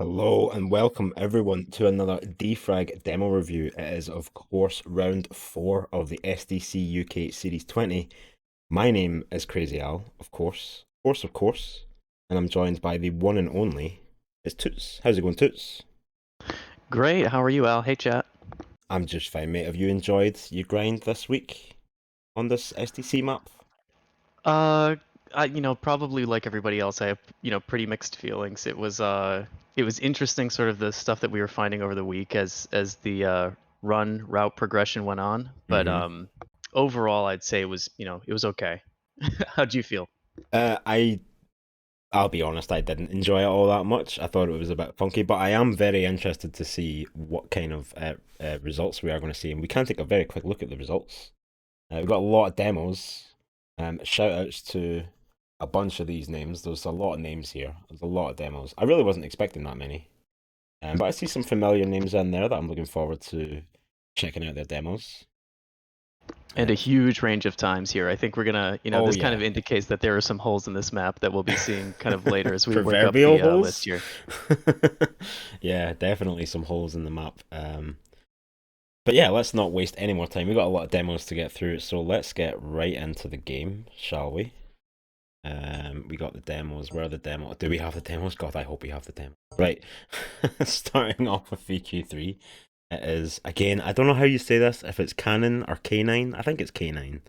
Hello and welcome everyone to another DeFRaG demo review. It is of course round 4 of the SDC UK Series 20. My name is Crazy Al, of course, and I'm joined by the one and only, it's Toots. How's it going, Toots? Great. How are you, Al? Hey, chat. I'm just fine, mate. Have you enjoyed your grind this week on this SDC map? Uh, probably like everybody else, I have, pretty mixed feelings. It was interesting, sort of the stuff that we were finding over the week as the run route progression went on. But Mm-hmm. overall, I'd say it was okay. How'd you feel? I'll be honest, I didn't enjoy it all that much. I thought it was a bit funky, but I am very interested to see what kind of results we are going to see. And we can take a very quick look at the results. We've got a lot of demos. Shout outs to a bunch of these names. There's a lot of names here. There's a lot of demos. I really wasn't expecting that many. But I see some familiar names in there that I'm looking forward to checking out their demos. And Uh, a huge range of times here. I think we're gonna, oh, this kind yeah. of indicates that there are some holes in this map that we'll be seeing kind of later as we work up Proverbial the list holes. here. Yeah, definitely some holes in the map. But yeah, let's not waste any more time. We've got a lot of demos to get through, so let's get right into the game, shall we? We got the demos. Where are the demos? Do we have the demos? God, I hope we have the demo. Right. Starting off with VQ3. It is again, I don't know how you say this, if it's Canon or K9. I think it's K9.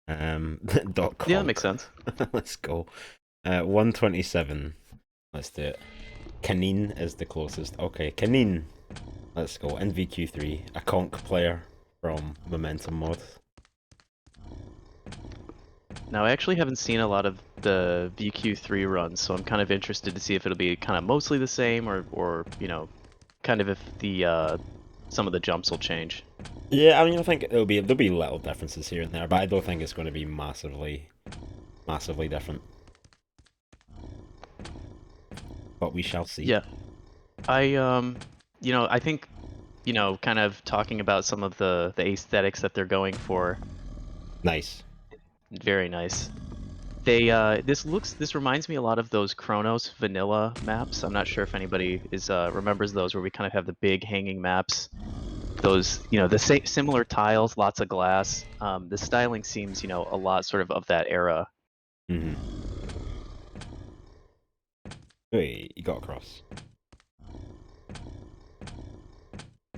Dot Yeah, that conk. makes sense. Let's go. 127. Let's do it. Canine is the closest. Okay, Canine. Let's go. In VQ3, a conk player from Momentum Mod. Now, I actually haven't seen a lot of the VQ3 runs, so I'm kind of interested to see if it'll be kind of mostly the same or kind of if the some of the jumps will change. Yeah, I mean, I think there'll be little differences here and there, but I don't think it's going to be massively different. But we shall see. Yeah, I think, kind of talking about some of the aesthetics that they're going for, Nice. very nice. This reminds me a lot of those Chronos vanilla maps. I'm not sure if anybody is remembers those, where we kind of have the big hanging maps. Those, the similar tiles, lots of glass. The styling seems, a lot sort of that era. Mm-hmm. Wait, you got across.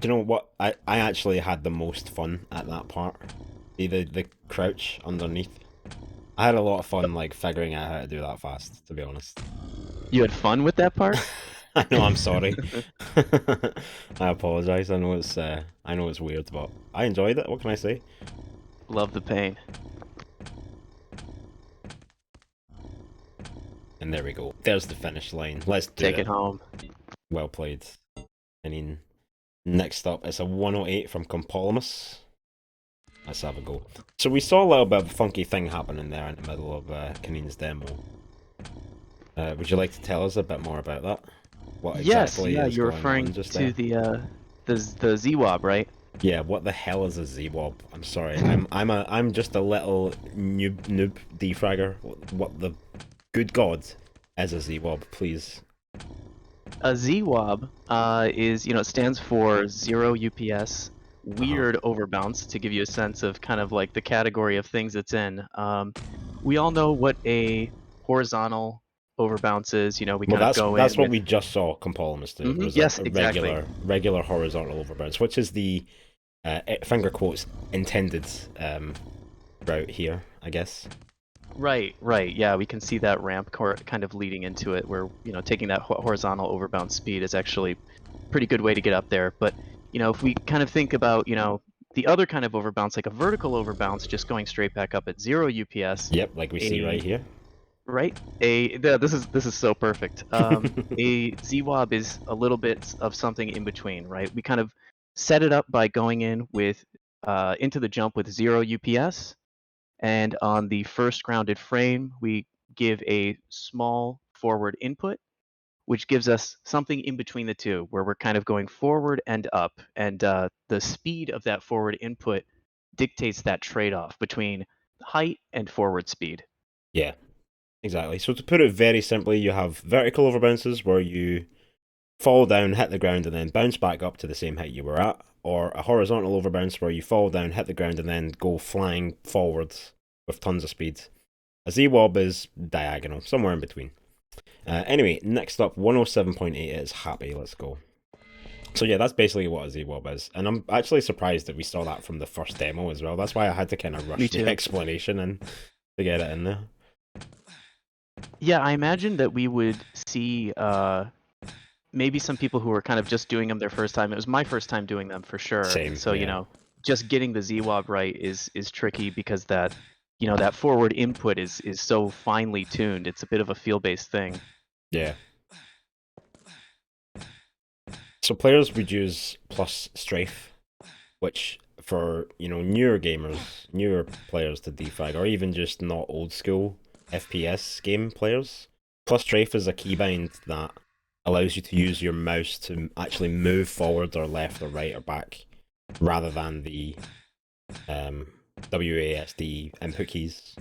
Do you know what? I actually had the most fun at that part. The crouch underneath. I had a lot of fun like figuring out how to do that fast, to be honest. You had fun with that part? I know, I'm sorry. I apologize. I know it's weird, but I enjoyed it. What can I say? Love the pain. And there we go. There's the finish line. Let's do Take it. it home. Well played. I mean, next up, it's a 108 from Compolmus. Let's have a go. So we saw a little bit of a funky thing happening there in the middle of Kanine's demo. Would you like to tell us a bit more about that? What Yes, exactly yeah, is you're going referring on just to there? the ZWAB, right? Yeah, what the hell is a ZWOB? I'm sorry, I'm just a little noob defragger. What the good god is a ZWOB, please? A ZWAB is, it stands for zero UPS, Uh-huh. weird overbounce, to give you a sense of kind of like the category of things it's in. We all know what a horizontal overbounce is. We Well, kind of go that's in what with. we just saw Compolmus do. Was Yes, a exactly. regular horizontal overbounce, which is the finger quotes intended route here, I guess. Right, right. Yeah, we can see that ramp kind of leading into it, where taking that horizontal overbound speed is actually a pretty good way to get up there. But if we kind of think about the other kind of overbounce, like a vertical overbounce, just going straight back up at zero UPS, Yep, like we see right a here. right this is so perfect. A ZWAB is a little bit of something in between, right? We kind of set it up by going in with into the jump with zero UPS. And on the first grounded frame, we give a small forward input, which gives us something in between the two, where we're kind of going forward and up. And the speed of that forward input dictates that trade off between height and forward speed. Yeah, exactly. So to put it very simply, you have vertical overbounces where you fall down, hit the ground, and then bounce back up to the same height you were at, or a horizontal overbounce where you fall down, hit the ground, and then go flying forwards with tons of speed. A Z-Wob is diagonal, somewhere in between. Anyway, next up, 107.8 is happy. Let's go. So yeah, that's basically what a Z-Wob is. And I'm actually surprised that we saw that from the first demo as well. That's why I had to kind of Me rush the too. explanation and to get it in there. Yeah, I imagine that we would see maybe some people who were kind of just doing them their first time. It was my first time doing them for sure. Same, So, yeah. just getting the Z-Wob right is tricky because that forward input is so finely tuned. It's a bit of a feel-based thing. Yeah. So players would use plus strafe, which for, newer gamers, newer players to DeFRaG, or even just not old school FPS game players, plus strafe is a keybind that allows you to use your mouse to actually move forward or left or right or back, rather than the WASD input keys.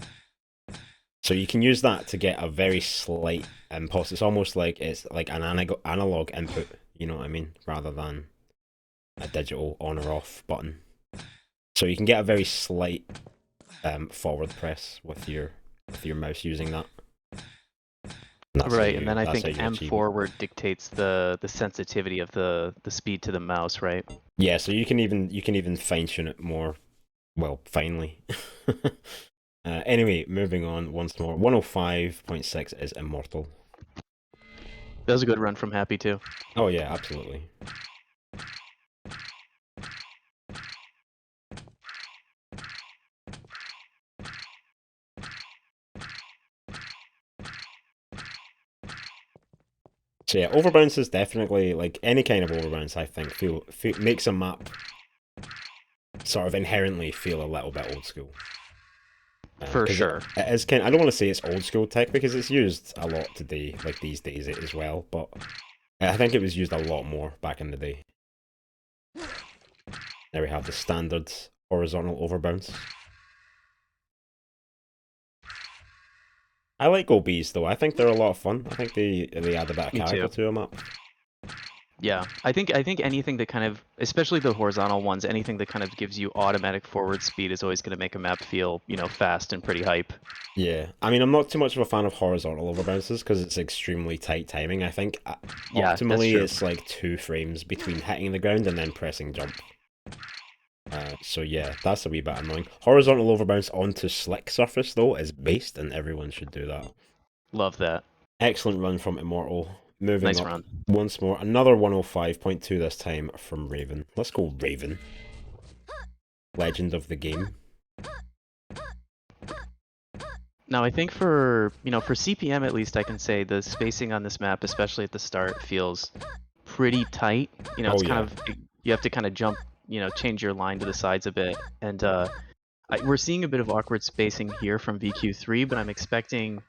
So you can use that to get a very slight impulse. It's almost like it's like an analog input, you know what I mean, rather than a digital on or off button. So you can get a very slight forward press with your mouse using that. Right, and then I That's how think you M achieve it. forward dictates the sensitivity of the speed to the mouse, right? Yeah, so you can even fine tune it more, well, finely. Anyway, moving on once more. 105.6 is immortal. That was a good run from Happy too. Oh yeah, absolutely. So yeah, overbounce is definitely, like, any kind of overbounce, I think, makes a map sort of inherently feel a little bit old school. For Because sure. it is kind. I don't want to say it's old school tech because it's used a lot today, like these days as well. But I think it was used a lot more back in the day. There we have the standard horizontal overbounce. I like OBs though. I think they're a lot of fun. I think they add a bit of Me character too. to a map. Yeah, I think anything that kind of, especially the horizontal ones, anything that kind of gives you automatic forward speed is always going to make a map feel, fast and pretty hype. Yeah, I mean, I'm not too much of a fan of horizontal overbounces because it's extremely tight timing. I think Yeah, that's optimally true. it's like 2 frames between hitting the ground and then pressing jump. So yeah, that's a wee bit annoying. Horizontal overbounce onto slick surface though is based, and everyone should do that. Love that. Excellent run from Immortal. Moving Nice up run. once more, another 105.2 this time from Raven. Let's go Raven. Legend of the game. Now, I think for CPM at least, I can say the spacing on this map, especially at the start, feels pretty tight. Oh It's kind yeah. of, you have to kind of jump, change your line to the sides a bit. And we're seeing a bit of awkward spacing here from VQ3, but I'm expecting,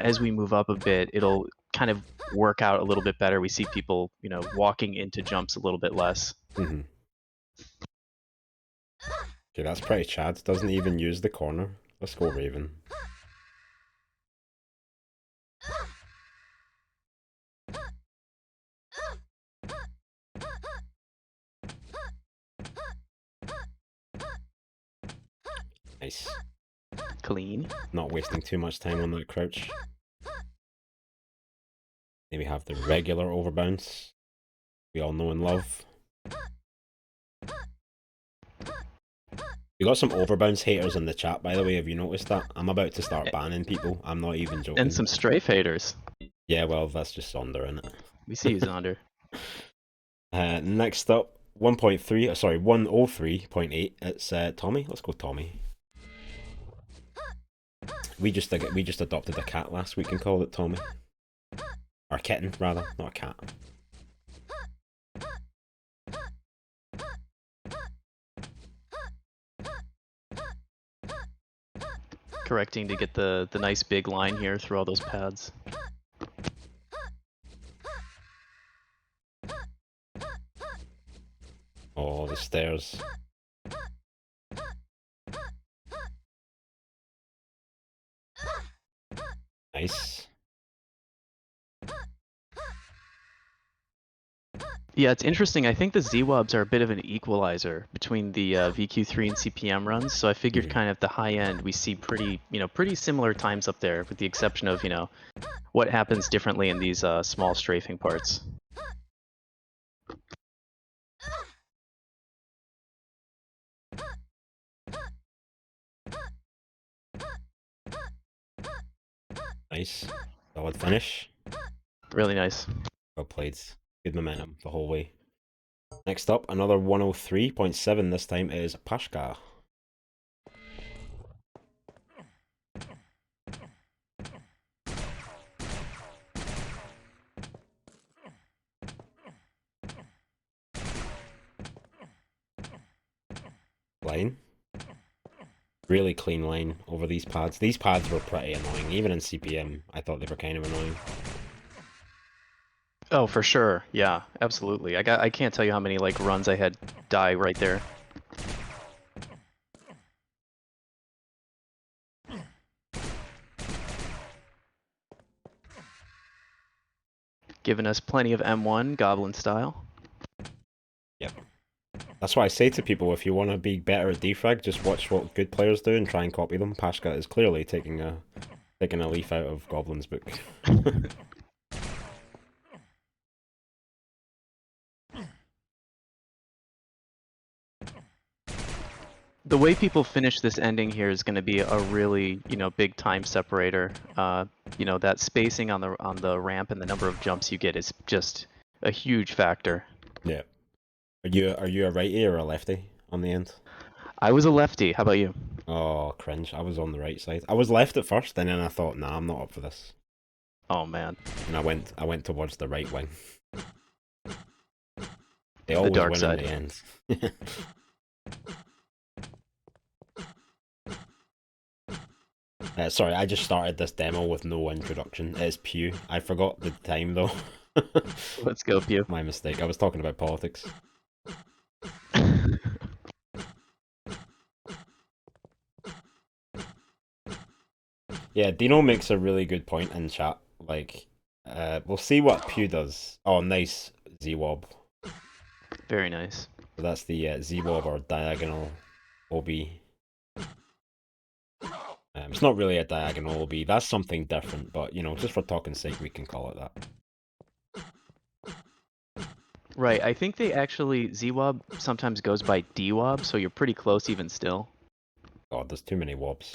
as we move up a bit, it'll kind of work out a little bit better. We see people, walking into jumps a little bit less. Okay, that's pretty Chad. Doesn't even use the corner. Let's go Raven. Nice. Clean. Not wasting too much time on that crouch. Then we have the regular overbounce. We all know and love. We got some overbounce haters in the chat, by the way. Have you noticed that? I'm about to start banning people. I'm not even And joking. some strafe haters. Yeah, well, that's just Sonder, innit? We see you, Zonder. Next up, 1.3, sorry, 103.8. It's Tommy. Let's go, Tommy. We just adopted a cat last week and called it Tommy. Or a kitten, rather, not a cat. Correcting to get the nice big line here through all those pads. Oh, the stairs. Nice. Yeah, it's interesting. I think the ZWABs are a bit of an equalizer between the VQ3 and CPM runs. So I figured Mhm. kind of the high end we see pretty similar times up there, with the exception of what happens differently in these small strafing parts. Nice. Solid finish. Really nice. Well played. Good momentum the whole way. Next up, another 103.7 this time is Pashka. Line. Really clean line over these pads. These pads were pretty annoying. Even in CPM, I thought they were kind of annoying. Oh, for sure. Yeah, absolutely. I can't tell you how many like runs I had die right there. Giving us plenty of M1 Goblin style. Yep. That's why I say to people, if you want to be better at DeFRaG, just watch what good players do and try and copy them. Pashka is clearly taking a leaf out of Goblin's book. The way people finish this ending here is going to be a really, big time separator. That spacing on the ramp and the number of jumps you get is just a huge factor. Yeah. Are you a righty or a lefty on the end? I was a lefty. How about you? Oh, cringe. I was on the right side. I was left at first, and then I thought, nah, I'm not up for this. Oh man, And I went towards the right wing. They the always dark win in side. the end. Sorry, I just started this demo with no introduction. It's Pew. I forgot the time though. Let's go, Pew. My mistake. I was talking about politics. Yeah, Dino makes a really good point in chat. Like, we'll see what Pew does. Oh, nice Z-Wob. Very nice. So that's the Z-Wob or diagonal OB. It's not really a diagonal OB. That's something different, but just for talking sake, we can call it that. Right. I think they actually ZWAB sometimes goes by DWAB, so you're pretty close even still. God, there's too many wobs.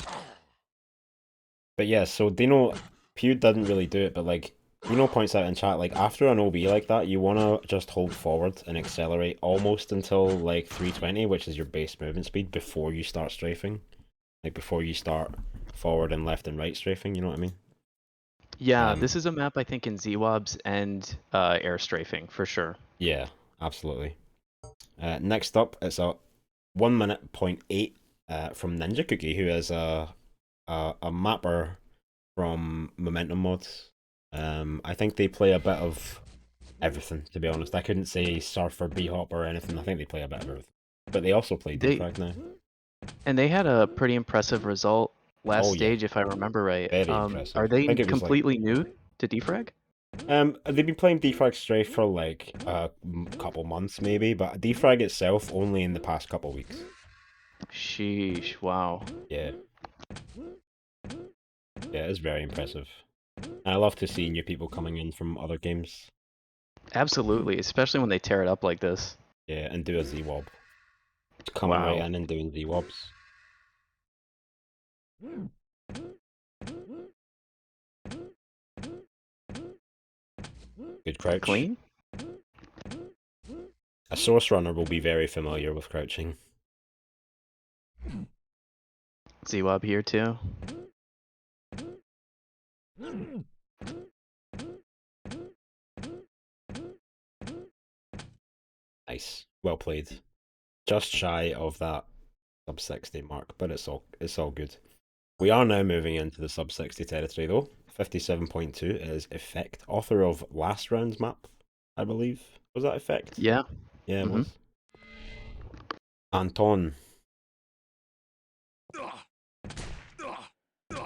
But yeah, so Dino, Pew didn't really do it, but like Dino points out in chat, like after an OB like that, you wanna just hold forward and accelerate almost until like 320, which is your base movement speed, before you start strafing. Like before you start forward and left and right strafing, you know what I mean? Yeah, Um, this is a map I think in ZWABs and air strafing for sure. yeah, absolutely. Next up, it's a 1 minute point 8 from Ninja Cookie, who is a mapper from Momentum Mods. I think they play a bit of everything, to be honest. I couldn't say surf or b-hop or anything. I think they play a bit of everything. But they also play They DeFRaG now. and they had a pretty impressive result last Oh yeah, stage, if I remember right. very impressive. Are I they think it was like completely new to DeFrag? they've been playing DeFrag Strafe for like a couple months maybe, but DeFrag itself only in the past couple weeks. Sheesh, wow. Yeah, yeah, it's very impressive. And I love to see new people coming in from other games. Absolutely, especially when they tear it up like this. Yeah, and do a Z-Wob. Coming right Wow. in and doing Z-Wobs. Good crouch. Clean? A source runner will be very familiar with crouching. ZWAB here too. Nice. Well played. Just shy of that sub 60 mark, but it's all good. We are now moving into the sub 60 territory though. 57.2 is Effect, author of last round's map, I believe. Was that Effect? Yeah. Yeah, it Mm-hmm. was. Anton.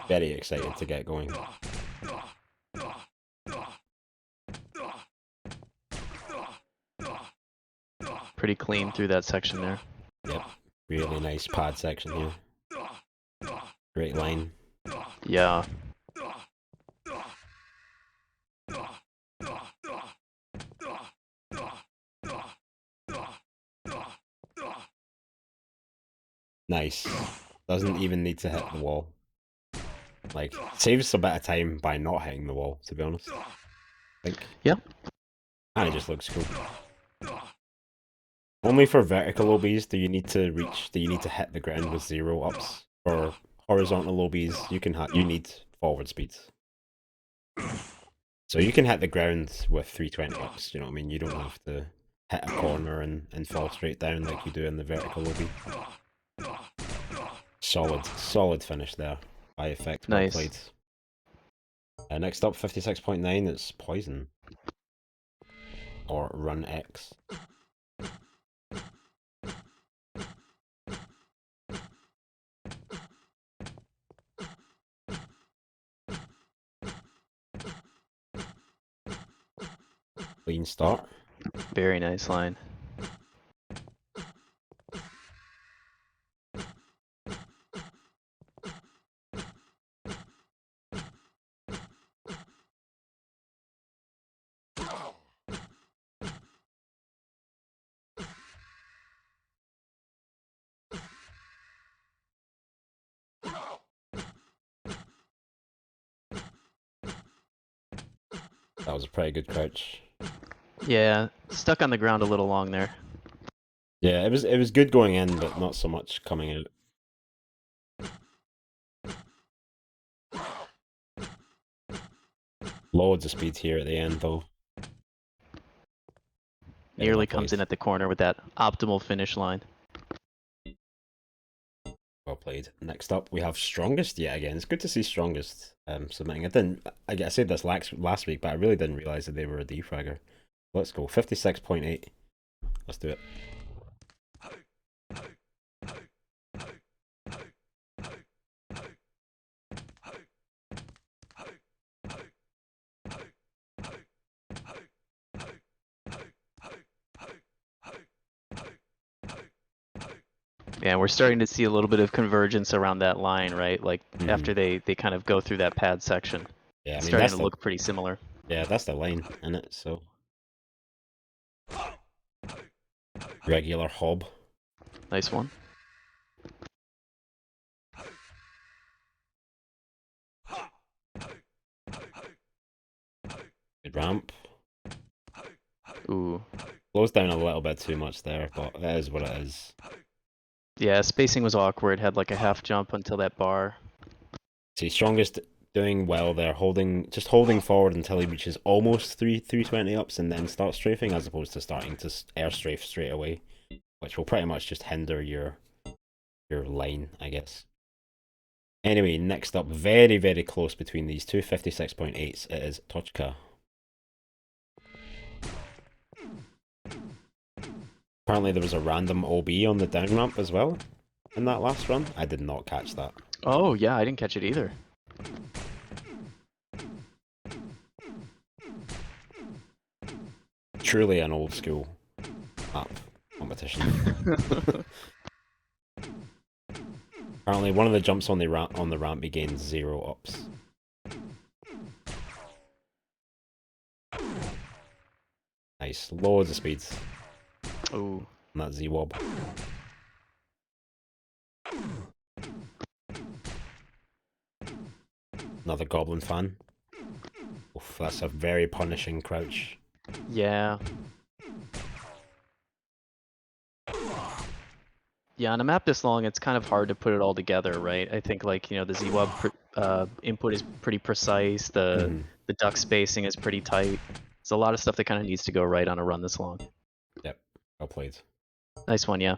Very excited to get going. pretty clean through that section there. Yep. Really nice pad section here. Great line. Yeah. Nice. Doesn't even need to hit the wall. Like, saves a bit of time by not hitting the wall, to be honest. I think. Yep. And it just looks cool. Only for vertical OBs do you need to hit the ground with 0 ups. For horizontal OBs, you need forward speeds. So you can hit the ground with 320 ups, you know what I mean? You don't have to hit a corner and fall straight down like you do in the vertical OB. Solid finish there. High effect, well Nice. played. Next up, 56.9 is Poison. Or Run X. Clean start. Very nice line. That was a pretty good crouch. Yeah, stuck on the ground a little long there. Yeah, it was good going in, but not so much coming out. Loads of speed here at the end, though. Nearly comes in at the corner with that optimal finish line. Well played. Next up, we have Strongest yet again. It's good to see Strongest submitting. I said this last week, but I really didn't realize that they were a DeFragger. Let's go. 56.8. Let's do it. Yeah, we're starting to see a little bit of convergence around that line, right? Like after they kind of go through that pad section. Yeah, I It's mean starting to look pretty similar. Yeah, that's the line in it, so regular hob. Nice one. Good ramp. Ooh. Slows down a little bit too much there, but it is what it is. Yeah, spacing was awkward. Had like a half jump until that bar. See, Strongest doing well there, just holding forward until he reaches almost 320 ups and then start strafing, as opposed to starting to air strafe straight away, which will pretty much just hinder your line, I guess. Anyway, next up, very, very close between these two 56.8s, it is Tochka. Apparently there was a random OB on the down ramp as well in that last run. I did not catch that. Oh, yeah, I didn't catch it either. Truly an old school map competition. Apparently one of the jumps on the ramp gains 0 ups. Nice. Loads of speeds. Ooh. And that Z-Wob. Another Goblin fan. Oof, that's a very punishing crouch. Yeah. Yeah, on a map this long, it's kind of hard to put it all together, right? I think like, the Z-Web input is pretty precise, the duck spacing is pretty tight. There's a lot of stuff that kind of needs to go right on a run this long. Yep, well played. Nice one, yeah.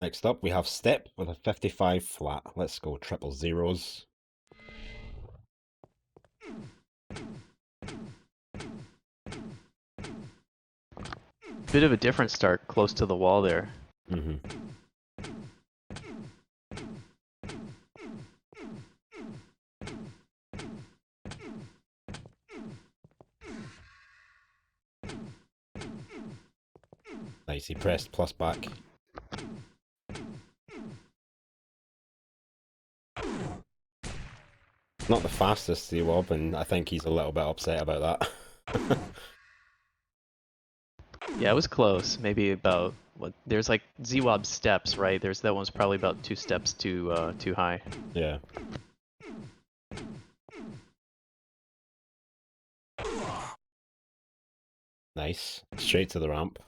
Next up, we have Step with a 55 flat. Let's go triple zeros. Bit of a different start close to the wall there. Mm-hmm. Nice, he pressed plus back. Not the fastest Z-Wob, and I think he's a little bit upset about that. Yeah, it was close. Maybe about what? There's like Z-Wob steps, right? There's that one's probably about 2 steps too high. Yeah. Nice. Straight to the ramp.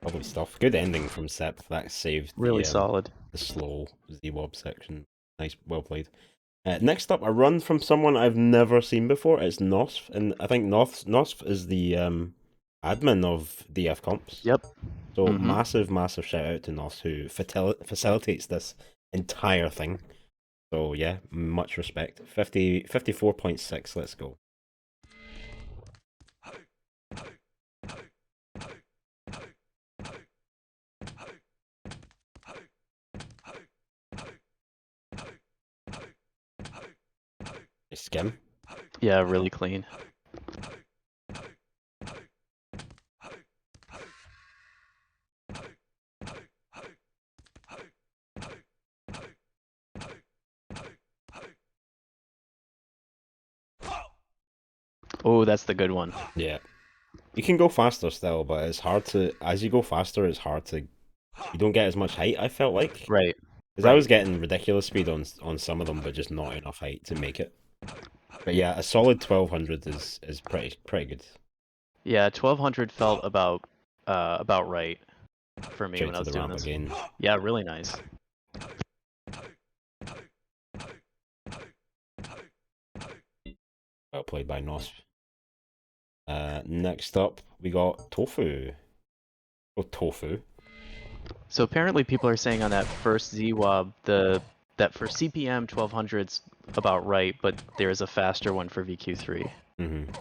Lovely stuff. Good ending from Sep. That saved Really solid. the slow Z-Wob section. Nice, well played. Next up, a run from someone I've never seen before. It's Nosf, and I think Nosf is the admin of DF Comps. Yep. So massive shout out to Nosf, who facilitates this entire thing. So yeah, much respect. 54.6, let's go. Skim. Yeah, really clean. Oh, that's the good one. Yeah. You can go faster still, but it's hard to, as you go faster, it's hard to, you don't get as much height, I felt like. Right. Because I was getting ridiculous speed on some of them, but just not enough height to make it. But yeah, a solid 1200 is pretty good. Yeah, 1200 felt about right for me Straight when I to was the doing ramp this. again. Yeah, really nice. Well played by Nosp. Next up, we got Tofu. Oh, Tofu. So apparently people are saying on that first Z-Wob, that for CPM 1200's about right, but there's a faster one for VQ3. Mm-hmm.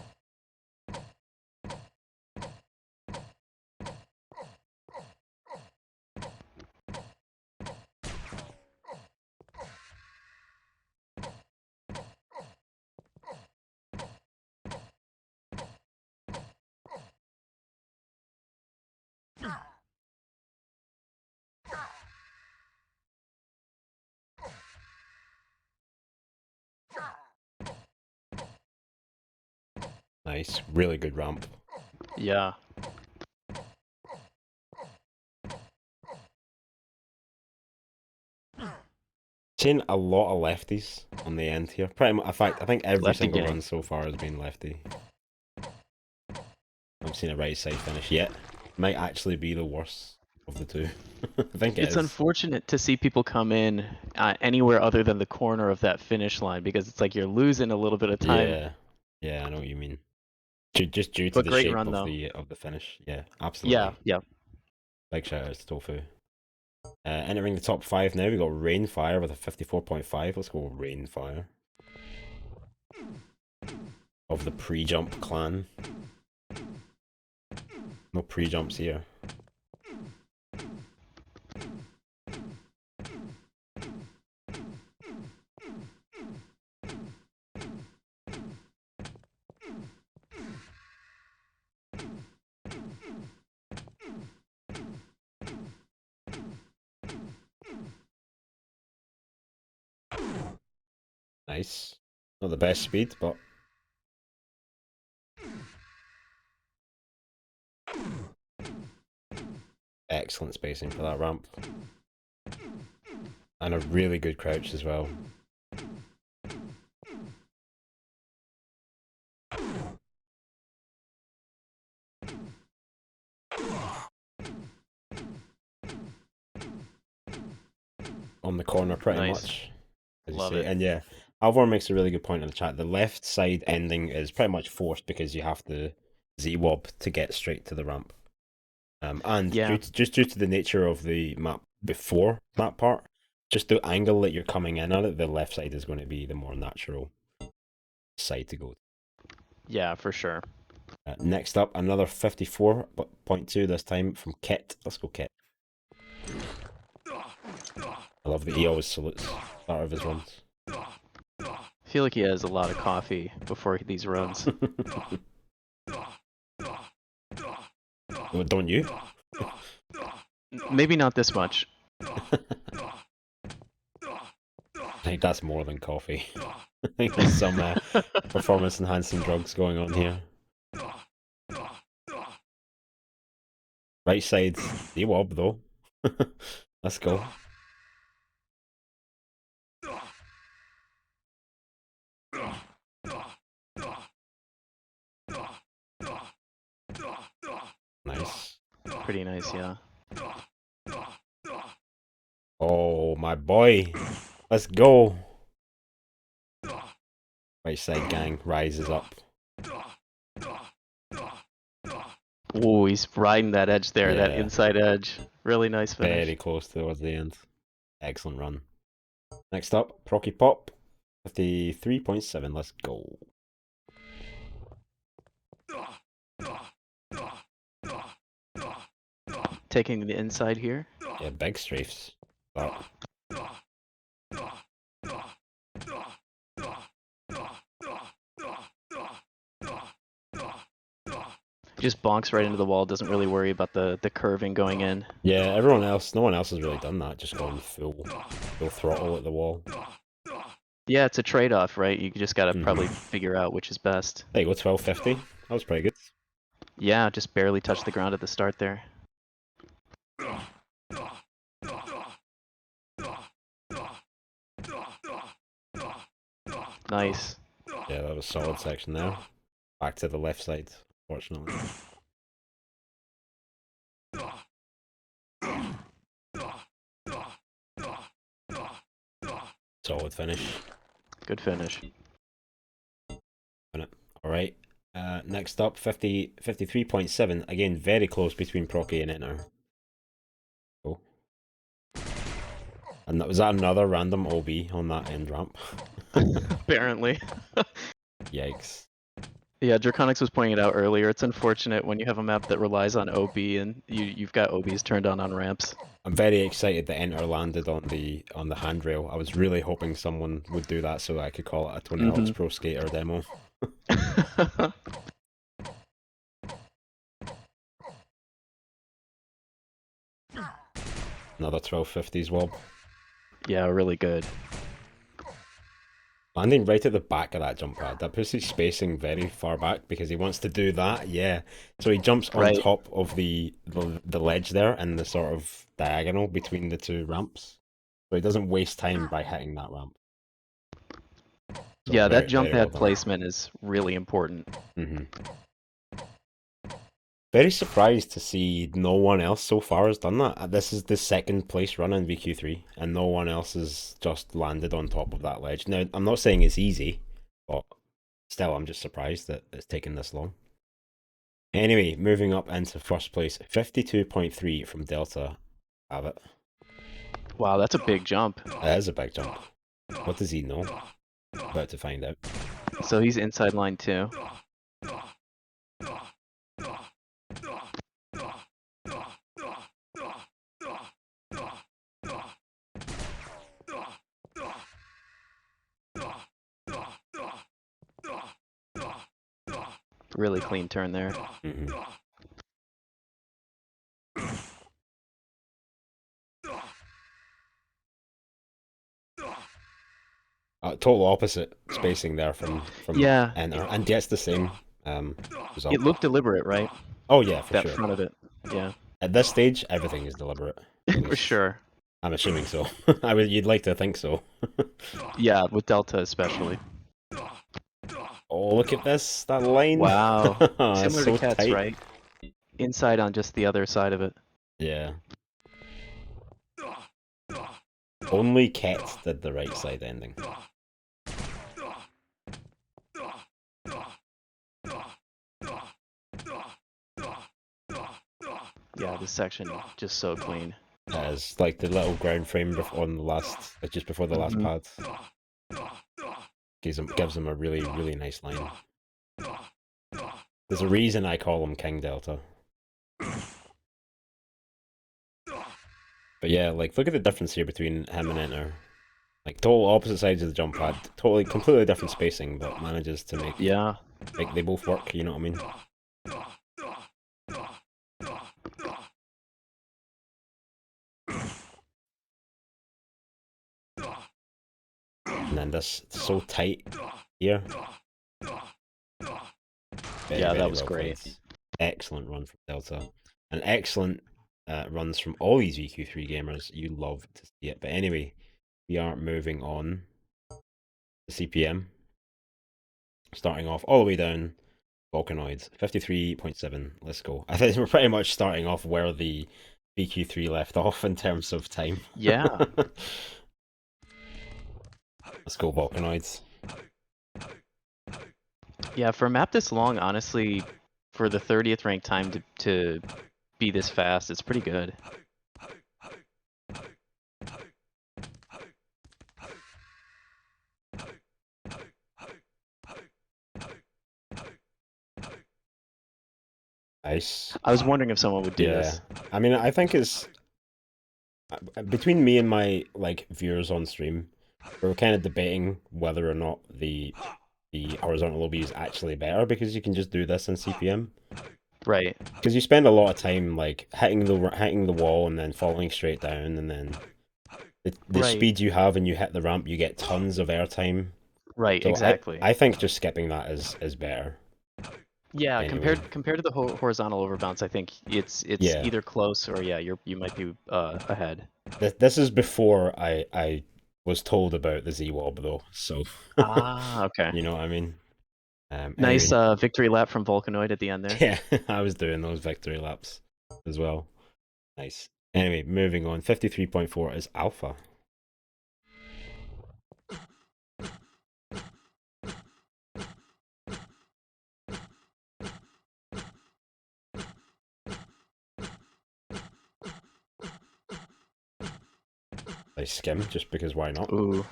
Nice, really good ramp. Yeah. Seen a lot of lefties on the end here. Pretty much, in fact, I think every Lefty single gang. run so far has been lefty. I've seen a right side finish yet. Might actually be the worst of the two. I think it It's is. unfortunate to see people come in anywhere other than the corner of that finish line because it's like you're losing a little bit of time. Yeah, yeah, I know what you mean. Just due to But the great shape run, of though. the finish. Yeah, absolutely. Yeah. Big shout out to Tofu. Entering the top 5 now, we got Rainfire with a 54.5. Let's go Rainfire. Of the pre-jump clan. No pre-jumps here. Nice. Not the best speed, but excellent spacing for that ramp. And a really good crouch as well. on the corner pretty Nice. much, as you Love say. it. And yeah, Alvor makes a really good point in the chat. The left side ending is pretty much forced because you have to Z-wob to get straight to the ramp. And Yeah. just due to the nature of the map before that part, just the angle that you're coming in at it, the left side is going to be the more natural side to go. Yeah, for sure. Next up, another 54.2 this time from Kit. Let's go, Kit. I love that he always salutes start of his runs. I feel like he has a lot of coffee before these runs. Well, don't you? Maybe not this much. I think that's more than coffee. I think there's some performance enhancing drugs going on here. Right side, D-Wob though. Let's go. Nice. Pretty nice, yeah. Oh, my boy. Let's go. Right side gang rises up. Ooh, he's riding that edge there, that Yeah. inside edge. Really nice finish. Very close towards the end. Excellent run. Next up, Procky Pop. 53.7. Let's go. Taking the inside here. Yeah, big strafes. But Just bonks right into the wall, doesn't really worry about the curving going in. yeah, no one else has really done that. Just gone full throttle at the wall. Yeah, it's a trade-off, right? You just gotta Mhm. probably figure out which is best. There you go, 1250. That was pretty good. Yeah, just barely touched the ground at the start there. Nice. Yeah, that was a solid section there. Back to the left side, fortunately. Solid finish. Good finish. Alright. Next up, 53.7. Again, very close between Procky and Enter. Oh. And was that another random OB on that end ramp? Apparently. Yikes. Yeah, Draconics was pointing it out earlier. It's unfortunate when you have a map that relies on OB and you've got OBs turned on ramps. I'm very excited that Enter landed on the handrail. I was really hoping someone would do that so I could call it a Tony Hawk's Pro Skater demo. Another 1250s wob. Yeah, really good. Landing right at the back of that jump pad. That puts his spacing very far back because he wants to do that. Yeah. So he jumps on top of the ledge there and the sort of diagonal between the two ramps. So he doesn't waste time by hitting that ramp. So yeah, that jump very pad well placement is really important. Mm-hmm. Very surprised to see no one else so far has done that. This is the second place run in VQ3, and no one else has just landed on top of that ledge. Now, I'm not saying it's easy, but still, I'm just surprised that it's taken this long. Anyway, moving up into first place, 52.3 from Delta. Have it. Wow, that's a big jump. That is a big jump. What does he know? About to find out. So he's inside line too. Really clean turn there. Mm-hmm. Total opposite spacing there from yeah. Enter, and gets the same result. It looked deliberate, right? Oh yeah, for that sure. front of it. Yeah. At this stage, everything is deliberate. For sure. I'm assuming so. You'd like to think so. Yeah, with Delta especially. Oh, look at this! That line. Wow. That's Similar so to Cat's, tight. right? Inside on just the other side of it. Yeah. Only Ket did the right side ending. Yeah, this section just so clean. As like the little ground frame on the last, like just before the last Mhm. pad, gives him a really nice line. There's a reason I call him King Delta. But yeah, like look at the difference here between him and Enter. Like total opposite sides of the jump pad, totally completely different spacing, but manages to Yeah. make they both work. You know what I mean? And then this so tight here. Yeah, that Very was well played. great. Excellent run from Delta. And excellent runs from all these VQ3 gamers. You love to see it. But anyway, we are moving on to CPM. Starting off all the way down, Volcanoids, 53.7. Let's go. I think we're pretty much starting off where the VQ3 left off in terms of time. Yeah. Let's go, Volcanoids. Yeah, for a map this long, honestly, for the 30th ranked time to be this fast, it's pretty good. Nice. I was wondering if someone would do Yeah. this. I mean, I think it's between me and my like viewers on stream, we were kind of debating whether or not the horizontal lobby is actually better because you can just do this in CPM. Right. Because you spend a lot of time like hitting the wall and then falling straight down, and then the Right. speed you have and you hit the ramp, you get tons of airtime. Right, So exactly. I think just skipping that is better. Yeah, Anyway, compared to the horizontal overbounce, I think it's yeah. either close or yeah, you might be ahead. This is before I was told about the Z-Wob though, so Ah, okay. you know what I mean. Nice Anyway, victory lap from Volcanoid at the end there. yeah, I was doing those victory laps as well. Nice. Anyway, moving on. 53.4 is Alpha. I skim just because why not? Ooh,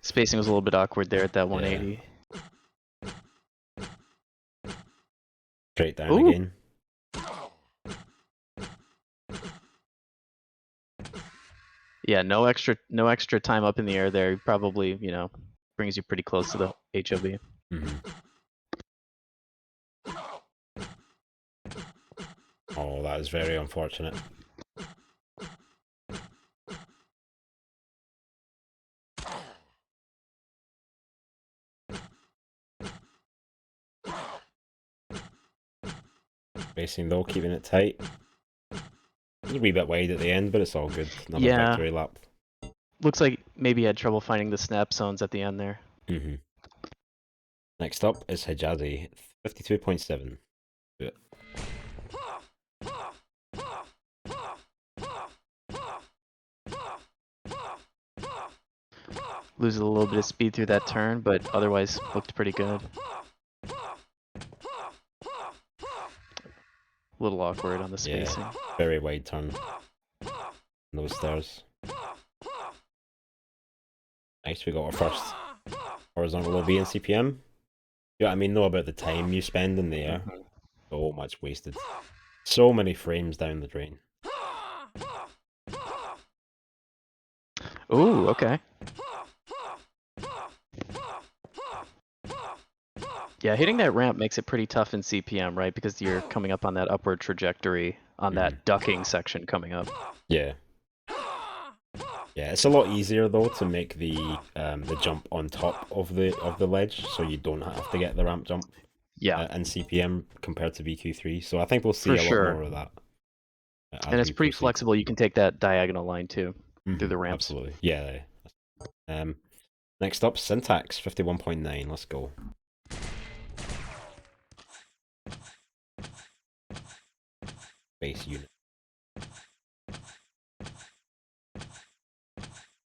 spacing was a little bit awkward there at that Yeah. 180. Straight down Ooh. again. Yeah, no extra time up in the air there. Probably, you know, brings you pretty close to the HOV. Mm-hmm. Oh, that is very unfortunate. Spacing though, keeping it tight. It's a wee bit wide at the end, but it's all good. Another Yeah, victory lap. looks like maybe he had trouble finding the snap zones at the end there. Mm-hmm. Next up is Hijazi, 52.7. Do it. Loses a little bit of speed through that turn, but otherwise looked pretty good. A little awkward on the Yeah, spacing. very wide turn. Those stairs. Nice, we got our first horizontal lobby in CPM. Yeah, I mean, know about the time you spend in the air. Mhm. So much wasted. So many frames down the drain. Ooh, okay. Yeah, hitting that ramp makes it pretty tough in CPM, right? Because you're coming up on that upward trajectory on Mm-hmm. that ducking section coming up. Yeah. Yeah, it's a lot easier though to make the jump on top of the ledge, so you don't have to get the ramp jump Yeah, in CPM compared to VQ3. So I think we'll see for a lot sure. more of that And as it's we pretty proceed. flexible. You can take that diagonal line too through the ramps. Absolutely, yeah. Next up, Syntax 51.9. Let's go. Base unit.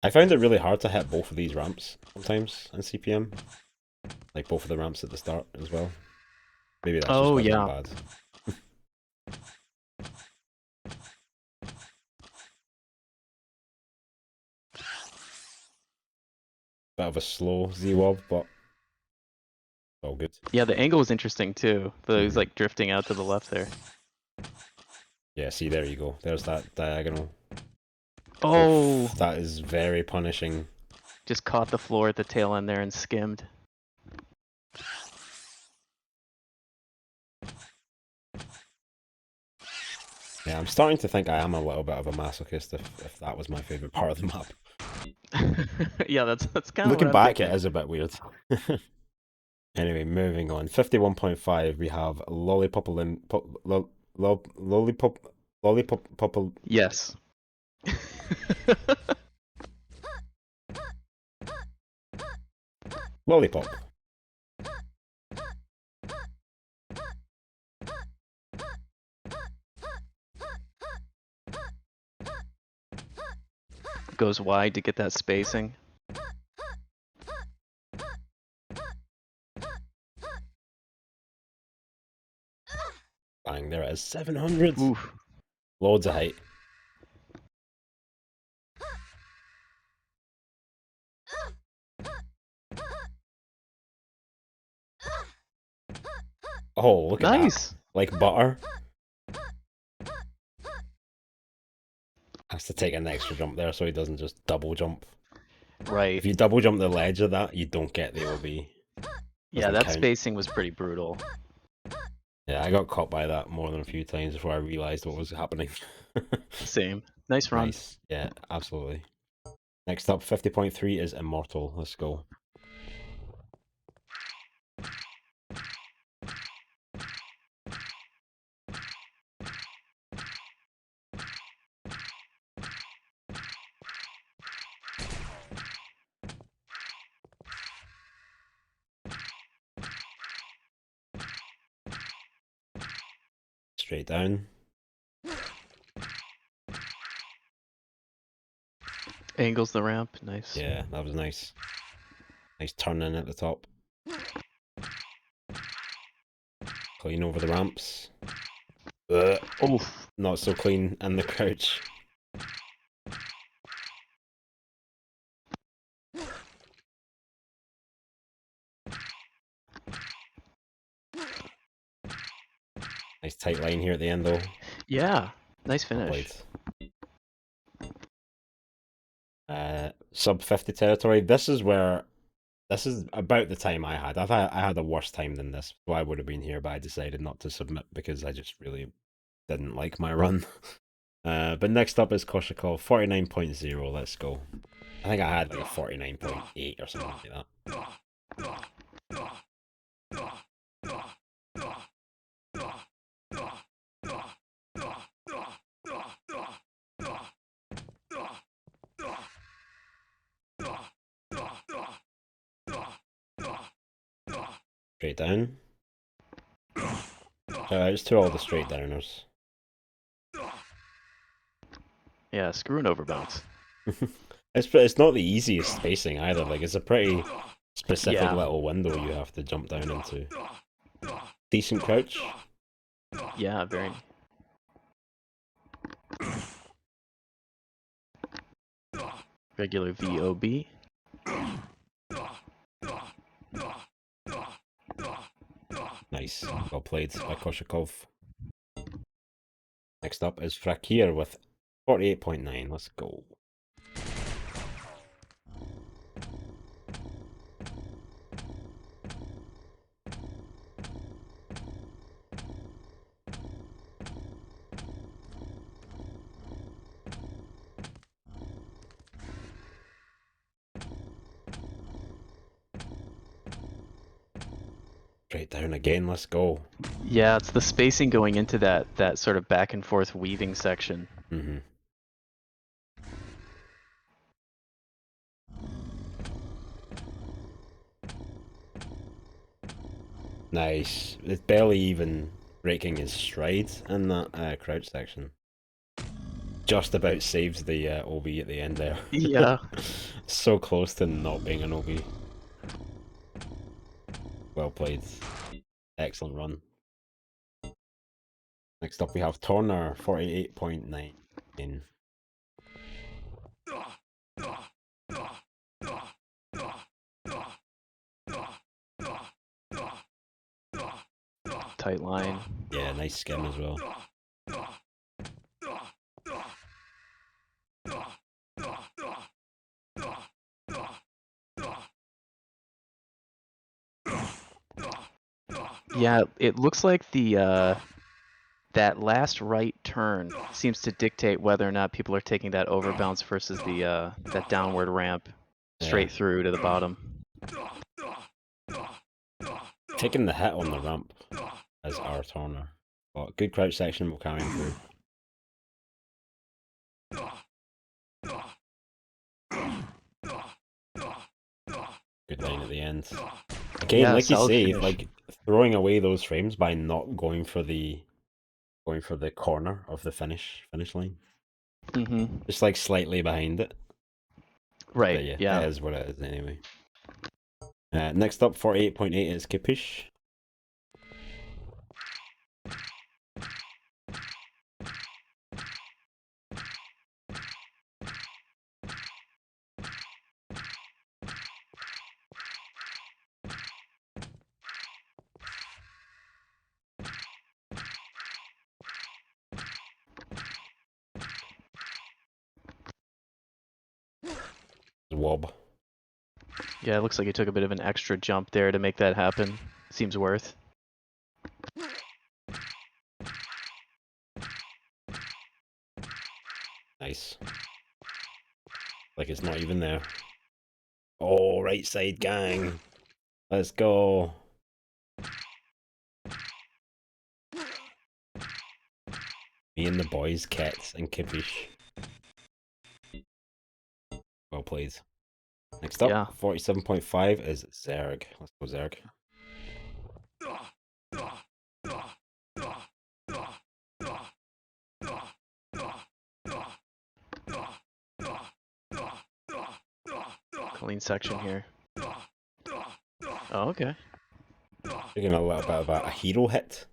I found it really hard to hit both of these ramps sometimes in CPM. Like both of the ramps at the start as well. Maybe that's just Oh because I'm yeah. bad. Bit of a slow Z-Wob, but all good. Yeah, the angle was interesting too. But he's Mhm. like drifting out to the left there. Yeah, see, there you go. There's that diagonal. Oh, Oof, that is very punishing. just caught the floor at the tail end there and skimmed. Yeah, I'm starting to think I am a little bit of a masochist if that was my favourite part of the map. Yeah, that's kind of what Looking I'm back, it thinking. is a bit weird. Anyway, moving on. 51.5, we have Lollipop, Yes. Lollipop. Goes wide to get that spacing. Bang, there it is. 700. Oof. Loads of height. Oh, look at that. Nice. Like butter. Has to take an extra jump there so he doesn't just double jump. Right. If you double jump the ledge of that, you don't get the OB. Yeah, Doesn't that count. spacing was pretty brutal. Yeah, I got caught by that more than a few times before I realised what was happening. Same. Nice run. Nice. Yeah, absolutely. Next up, 50.3 is Immortal. Let's go. Straight down. Angles the ramp. Nice. Yeah, that was nice. Nice turn in at the top. Clean over the ramps. Oof. Not so clean in the crouch. Nice tight line here at the end though. Yeah. Nice Well played. finish. Sub 50 territory. This is about the time I had. I had a worse time than this, so I would have been here, but I decided not to submit because I just really didn't like my run. But next up is Koshikov 49.0. Let's go. I think I had like a 49.8 or something like that. Straight down. Just to all the straight downers. Yeah, screw an overbounce. It's not the easiest spacing either. Like it's a pretty specific Yeah. little window you have to jump down into. Decent crouch. Yeah, very. Regular VOB. Nice. Well played by Koshikov. Next up is Frakir with 48.9. Let's go. Straight down again. Let's go. Yeah, it's the spacing going into that sort of back and forth weaving section. Mm-hmm. Nice. It's barely even breaking his stride in that crouch section. just about saves the OB at the end there. Yeah. So close to not being an OB. Well played. Excellent run. Next up we have Torner, 48.9. Tight line. Yeah, nice skim as well. Yeah, it looks like the that last right turn seems to dictate whether or not people are taking that overbounce versus the that downward ramp straight through to the bottom. Taking the hit on the ramp as our Torner. But good crouch section will carry him through. Good line at the end. Again, Yeah, like you solid say, finish. like throwing away those frames by not going for the corner of the finish line. Mm-hmm. Just like slightly behind it. Right. But yeah, Yeah. it is what it is anyway. Next up, 48.8 is Capiche. Wob. Yeah, it looks like he took a bit of an extra jump there to make that happen. Seems worth. Nice. Like it's not even there. Oh, right side gang. Let's go. Me and the boys, Kets and Capiche. Well played. Next up, Yeah. 47.5 is Zerg. Let's go Zerg. Clean section here. Oh, okay. Taking a little bit of a hero hit.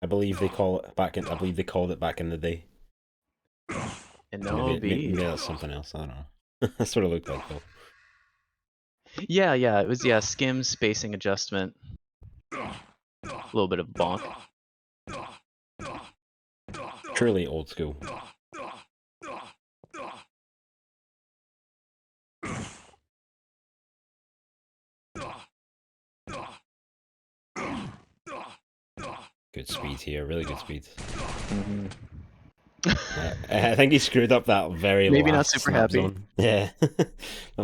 I believe they call it back in. I believe they called it back in the day. And no Maybe OB. that's something else. I don't know. That's what it looked like though. Yeah, yeah. It was skim spacing adjustment. A little bit of bonk. Truly old school. Good speed here. Really good speed. Mm-hmm. I think he screwed up that very Maybe not last super snap happy. zone. Yeah, the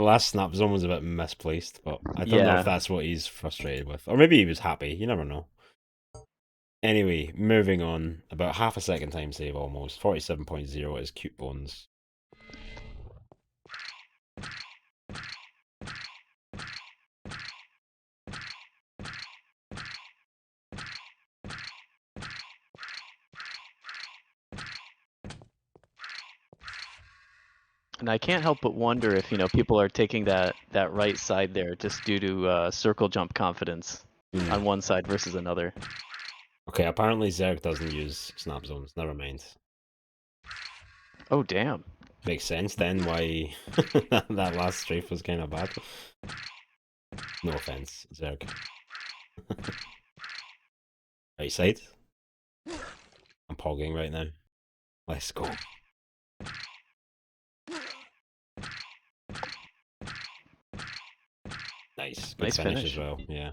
last snap zone was a bit misplaced, but I don't know if Yeah. that's what he's frustrated with, or maybe he was happy. You never know. Anyway, moving on. About half a second time save almost. 47.0 is Cute Bones. And I can't help but wonder if people are taking that right side there just due to circle jump confidence on one side versus another. Okay, apparently Zerg doesn't use snap zones. Never mind. Oh damn. Makes sense then why that last strafe was kind of bad. No offense, Zerg. Right side. I'm pogging right now. Let's go. Nice. Good Nice finish as finish. well. Yeah.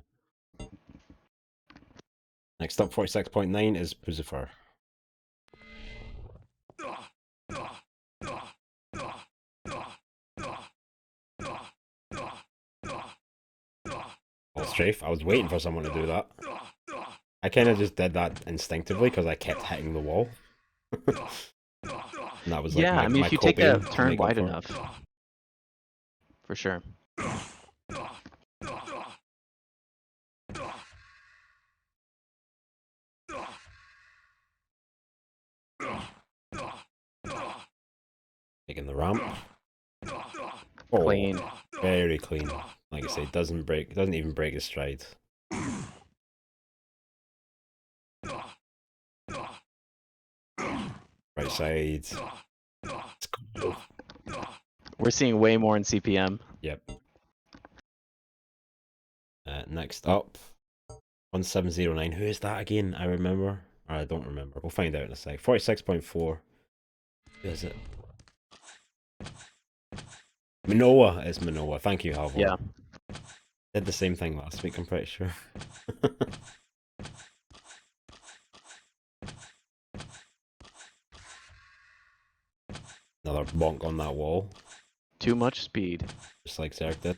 Next up, 46.9 is Puzifer. Well, strafe. I was waiting for someone to do that. I kind of just did that instinctively because I kept hitting the wall. And that was like Yeah, I mean my if you take coping that to turn make up wide for it. enough, for sure. Taking the ramp. Oh, Clean. very clean. Like I say, doesn't even break his stride. Right side. We're seeing way more in CPM. Yep. Next up, 1709. Who is that again? I remember. Or I don't remember. We'll find out in a sec. 46.4. Who is it? Manoa is Manoa. Thank you, Halvor. Yeah. Did the same thing last week, I'm pretty sure. Another bonk on that wall. Too much speed. Just like Zerg did.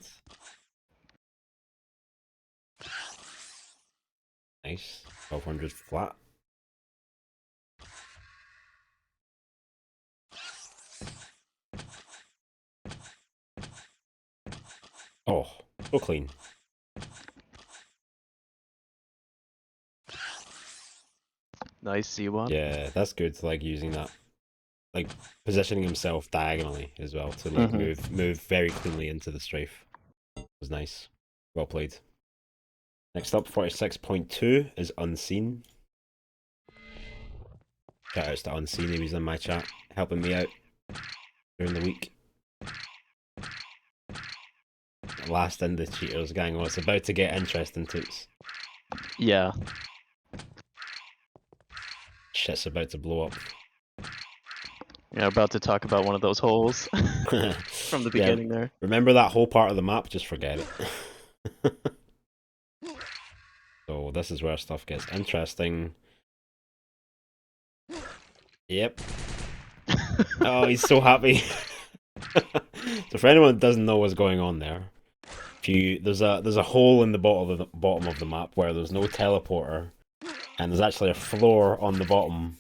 Nice. 1200 flat. Oh, so clean. Nice C1. Yeah, that's good. Like using that, like positioning himself diagonally as well to like move very cleanly into the strafe. Was nice. Well played. Next up, 46.2 is Unseen. Shout outs to Unseen, he was in my chat helping me out during the week. Last in the cheaters gang. Oh, it's about to get interesting, Toots. Yeah. Shit's about to blow up. Yeah, about to talk about one of those holes from the beginning there. Remember that whole part of the map? Just forget it. So this is where stuff gets interesting. Yep. Oh, he's so happy. So for anyone that doesn't know what's going on there, there's a hole in the bottom of the map where there's no teleporter, and there's actually a floor on the bottom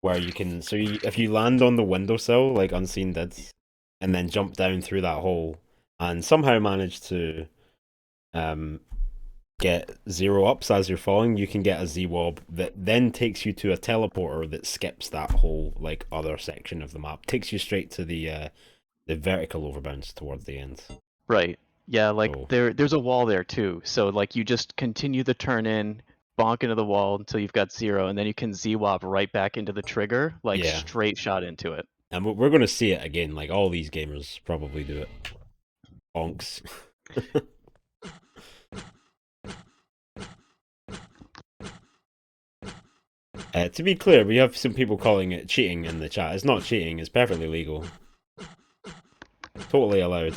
where you can. So if you land on the windowsill like Unseen did, and then jump down through that hole, and somehow manage to get 0 ups as you're falling, you can get a Z-Wob that then takes you to a teleporter that skips that whole like other section of the map, takes you straight to the vertical overbounds towards the end. Right. Yeah, like So, there's a wall there too. So like you just continue the turn in, bonk into the wall until you've got 0, and then you can Z-Wop right back into the trigger, like yeah. straight shot into it. And we're going to see it again, like all these gamers probably do it. Bonks. To be clear, we have some people calling it cheating in the chat. It's not cheating, it's perfectly legal. Totally allowed.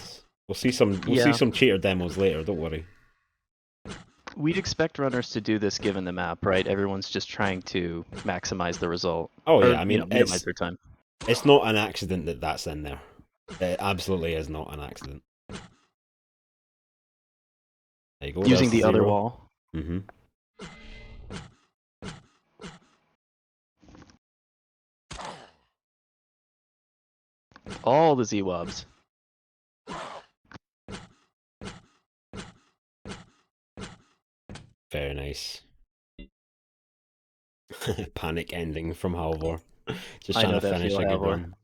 We'll see some cheater demos later, don't worry. We'd expect runners to do this given the map, right? Everyone's just trying to maximize the result. Oh yeah, I mean, minimize their time. It's not an accident that that's in there. It absolutely is not an accident. There you go. Using the other wall. Mm-hmm. All the Z-Wobs. Very nice. Panic ending from Halvor. Just trying to finish a good one.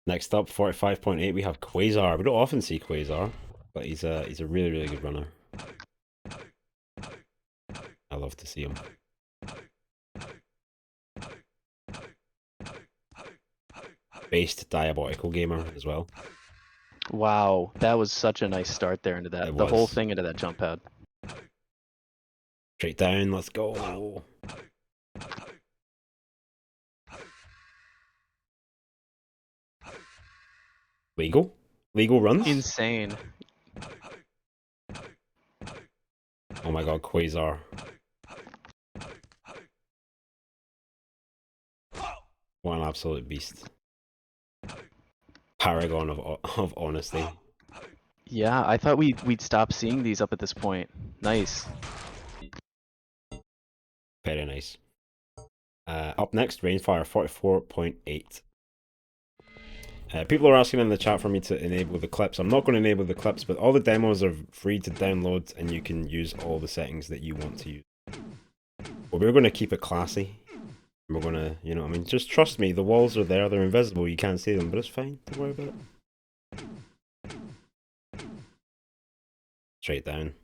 Next up, 45.8, we have Quasar. We don't often see Quasar, but he's a really, really good runner. I love to see him. Based Diabolical Gamer as well. Wow, that was such a nice start there into that. The whole thing into that jump pad. Straight down, let's go. Legal? Legal runs? Insane. Oh my god, Quasar. What an absolute beast. Paragon of honesty. Yeah, I thought we'd stop seeing these up at this point. Nice. Very nice. Up next, Rainfire 44.8. People are asking in the chat for me to enable the clips. I'm not going to enable the clips, but all the demos are free to download, and you can use all the settings that you want to use. But we're going to keep it classy. We're gonna, you know what I mean? Just trust me, the walls are there, they're invisible, you can't see them, but it's fine, don't worry about it. Straight down.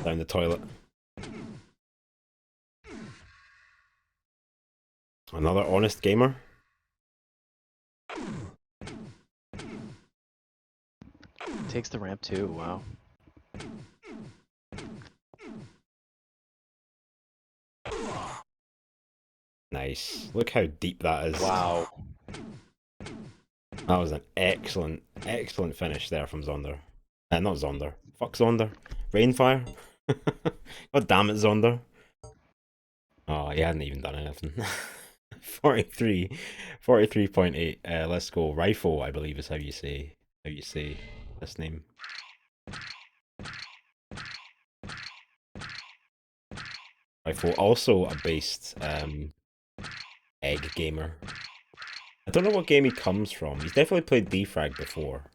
Down the toilet. Another honest gamer. Takes the ramp too, wow. Nice. Look how deep that is. Wow. That was an excellent, excellent finish there from Zonder. Not Zonder. Fuck Zonder. Rainfire. God damn it, Zonder. Oh, he hadn't even done anything. 43, 43.8. Let's go. Rifle, I believe is how you say this name. Rifle, also a based egg gamer. I don't know what game he comes from. He's definitely played DeFRaG before.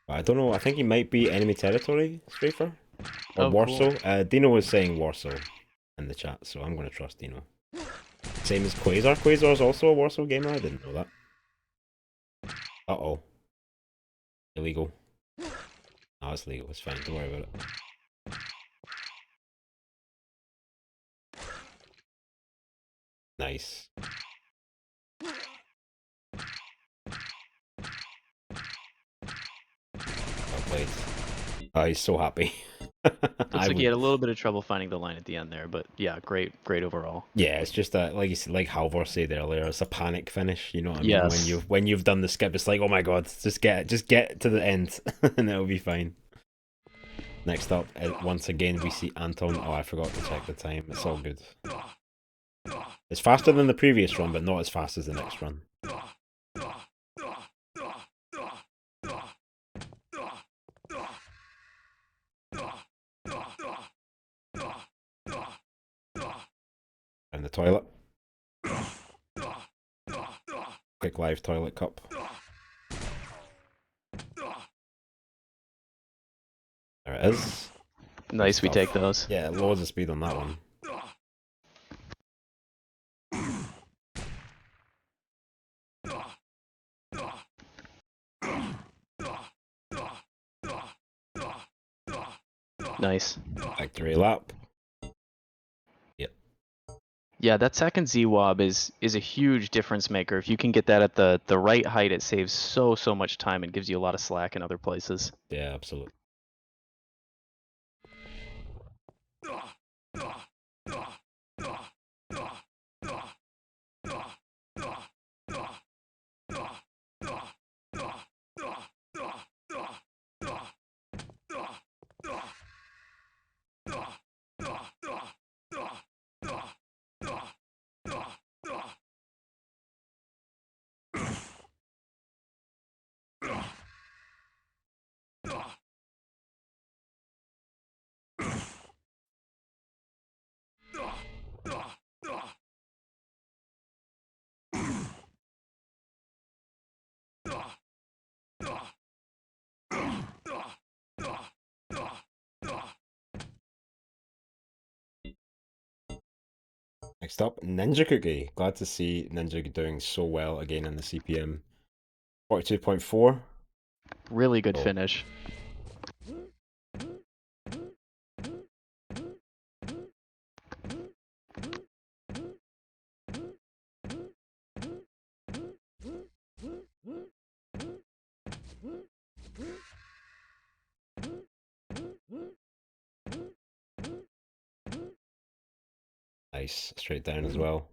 But I don't know. I think he might be Enemy Territory Strafer or Oh, Warsaw. cool. Dino was saying Warsaw in the chat, so I'm gonna trust Dino. Same as Quasar. Quasar is also a Warsaw gamer. I didn't know that. Uh oh. Illegal. No, it's legal. It's fine. Don't worry about it. Nice. Well played. Oh, he's so happy. Looks like he had a little bit of trouble finding the line at the end there, but yeah, great overall. Yeah, it's just a like you said, like Halvor said earlier, it's a panic finish. You know what I mean? Yes. When you've done the skip, it's like, oh my god, just get to the end, and it'll be fine. Next up, once again we see Anton. Oh, I forgot to check the time. It's all good. It's faster than the previous run, but not as fast as the next run. And the toilet. Quick live toilet cup. There it is. Nice, we take those. Yeah, loads of speed on that one. Nice. Victory lap. Yep. Yeah, that second Z-Wob is a huge difference maker. If you can get that at the right height, it saves so much time and gives you a lot of slack in other places. Yeah, absolutely. Next up, Ninja Cookie. Glad to see Ninja doing so well again in the CPM. 42.4. Really good finish. Nice, straight down as well.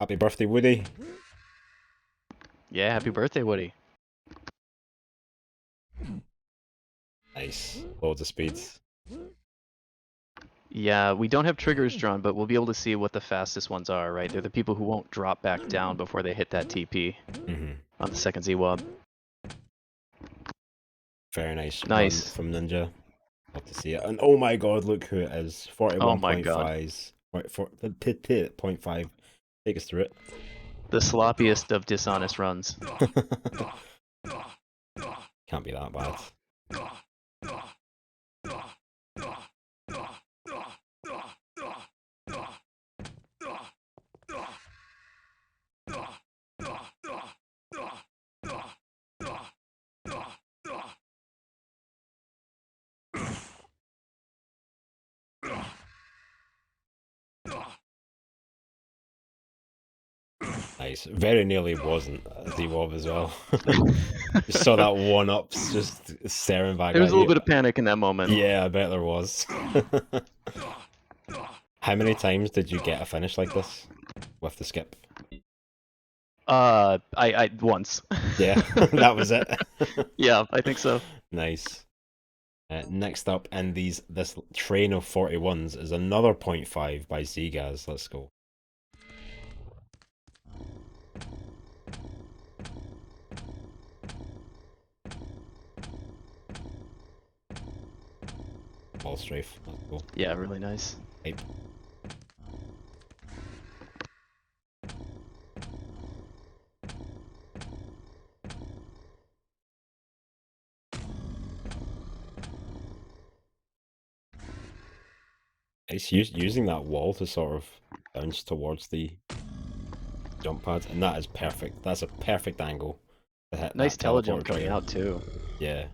Happy birthday, Woody. Yeah, happy birthday, Woody. Nice, loads of speeds. Yeah, we don't have triggers drawn, but we'll be able to see what the fastest ones are, right? They're the people who won't drop back down before they hit that TP on the second Z-Wob. Very nice run Nice. from Ninja. Love to see it. And oh my god, look who it is. Oh my god. 41.5. Take us through it. The sloppiest of dishonest runs. Can't be that bad. Nice. Very nearly wasn't a Z-Wob as well. Just saw that one ups just staring back There was at a little you. bit of panic in that moment. Yeah, I bet there was. How many times did you get a finish like this with the skip? I once. Yeah, that was it. Yeah, I think so. Nice. Next up in this train of 41s is another .5 by Zgaz. Let's go. Ball strafe. Let's go. Yeah, really nice. Hype. It's using that wall to sort of bounce towards the jump pad, and that is perfect. That's a perfect angle to hit Nice that teleporter telejump coming trigger. out too. Yeah.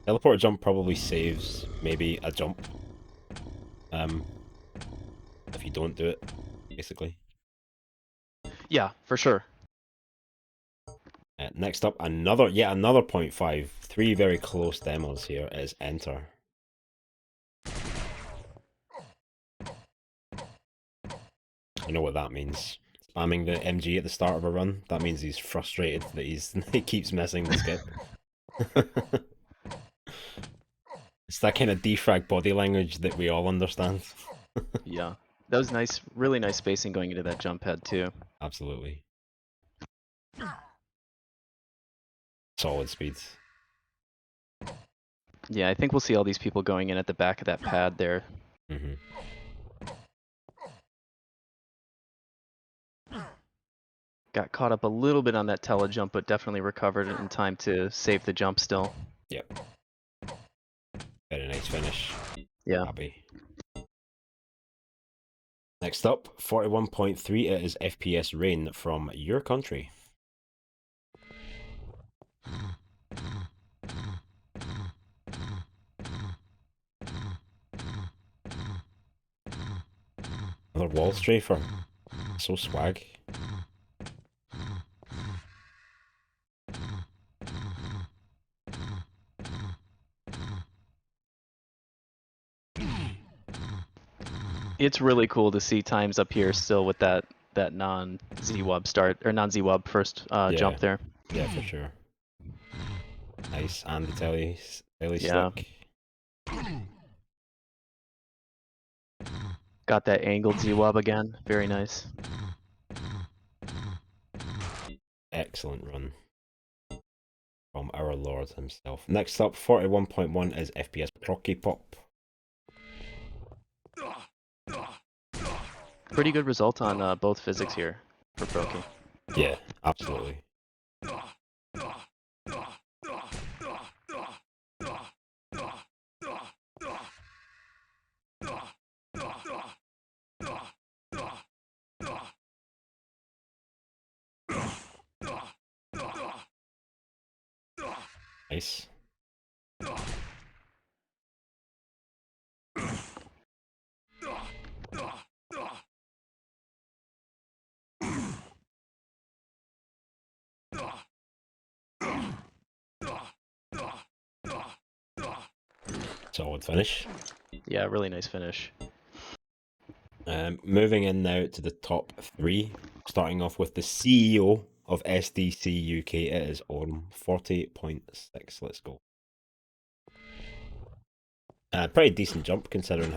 Teleporter jump probably saves maybe a jump. If you don't do it, basically. Yeah, for sure. Next up, yet another .5. Three very close demos here is Enter. I know what that means. Spamming the MG at the start of a run, that means he's frustrated that he keeps missing the skip. It's that kind of DeFRaG body language that we all understand. Yeah. That was nice, really nice spacing going into that jump head too. Absolutely. Solid speed. Yeah, I think we'll see all these people going in at the back of that pad there. Mm-hmm. Got caught up a little bit on that telejump, but definitely recovered in time to save the jump still. Yep. Very nice finish. Yeah. Happy. Next up, 41.3, it is FPS Rain from your country. Another wall strafer. So swag. It's really cool to see times up here still with that non-Z-Wob start, or non-Z-Wob first jump there. Yeah, for sure. Nice, and the telly Yeah. slick. Got that angled Z-Wob again. Very nice. Excellent run from our lord himself. Next up, 41.1 is FPS Procky Pop. Pretty good result on both physics here for Proki. Yeah, absolutely. Nice. Solid finish. Yeah, really nice finish. Moving in now to the top three, starting off with the CEO of SDC-UK, it is Orm, 40.6. Let's go. Pretty decent jump considering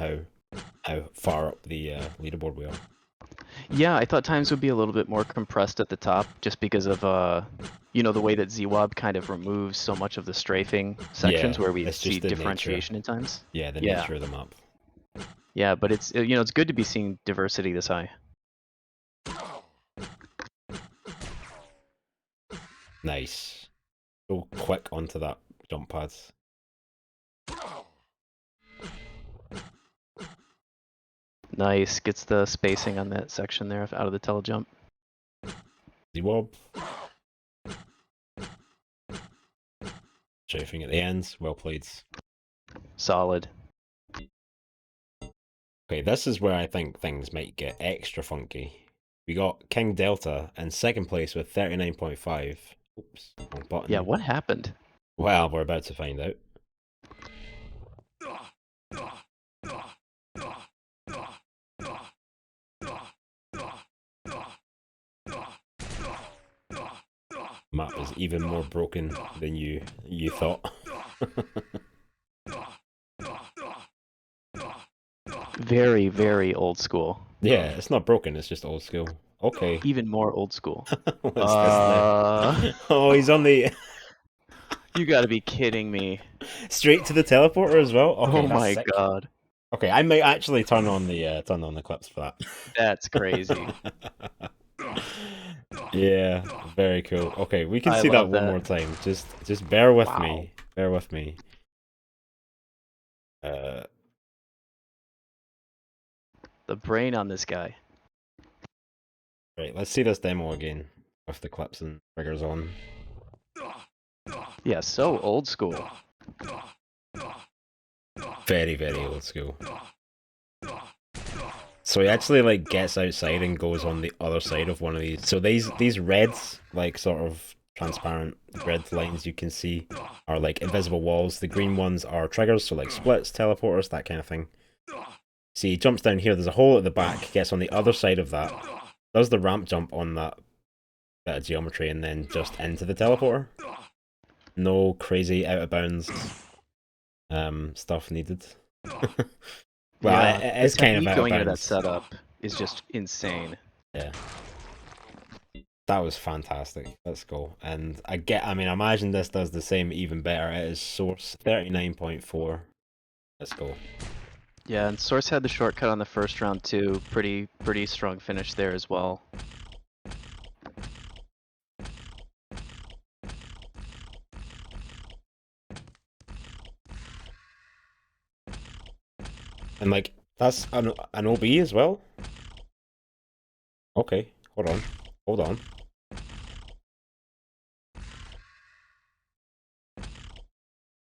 how far up the leaderboard we are. Yeah, I thought times would be a little bit more compressed at the top just because of the way that Z-Wob kind of removes so much of the strafing sections Yeah, where we it's see just the differentiation in times. Yeah, the Yeah. nature of the map. Yeah, but it's it's good to be seeing diversity this high. Nice. Go quick onto that jump pad. Nice, gets the spacing on that section there out of the telejump. Z-Wob. Chafing at the ends. Well played. Solid. Okay, this is where I think things might get extra funky. We got King Delta in second place with 39.5. Oops, wrong Yeah, button. what happened? Well, we're about to find out. Map is even more broken than you thought. Very, very old school. Yeah, it's not broken, it's just old school. Okay. Even more old school. What's this Uh, then? Oh, he's on the you gotta be kidding me. straight to the teleporter as well. Okay, Oh that's my sick. god. Okay, I might actually turn on the clips for That's crazy. that. Yeah, very cool. Okay, we can I see that love one that. more time. Just bear with Wow. me. Bear with me. Uh, The brain on this guy. right, let's see this demo again with the clips and triggers on. Yeah, so old school. Very, very old school. So he actually like gets outside and goes on the other side of one of these. So these reds, like sort of transparent red lines you can see, are like invisible walls. The green ones are triggers, so like splits, teleporters, that kind of thing. See, he jumps down here. There's a hole at the back. Gets on the other side of that. Does the ramp jump on that bit of geometry and then just into the teleporter. No crazy out of bounds stuff needed. Well, Yeah, it the is kind of technique out of going into that bounds. setup is just insane. Yeah. That was fantastic. Let's go. And I mean, imagine this does the same even better. It is source 39.4. Let's go. Yeah, and Source had the shortcut on the first round too. Pretty strong finish there as well. And like, that's an OB as well? Okay, hold on. Hold on.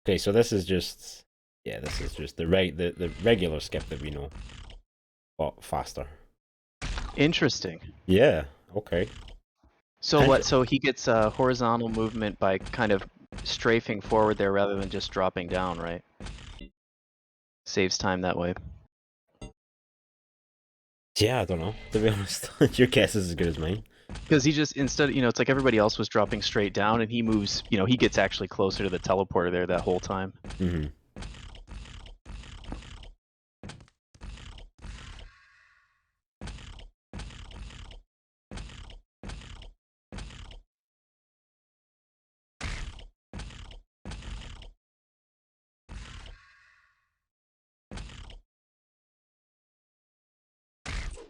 Okay, so this is just, yeah, this is just the regular skip that we know, but faster. Interesting. Yeah, okay. So what? So he gets horizontal movement by kind of strafing forward there rather than just dropping down, right? Saves time that way. Yeah, I don't know, to be honest. Your guess is as good as mine. Because he just instead, it's like everybody else was dropping straight down, and he moves. He gets actually closer to the teleporter there that whole time. Mm-hmm.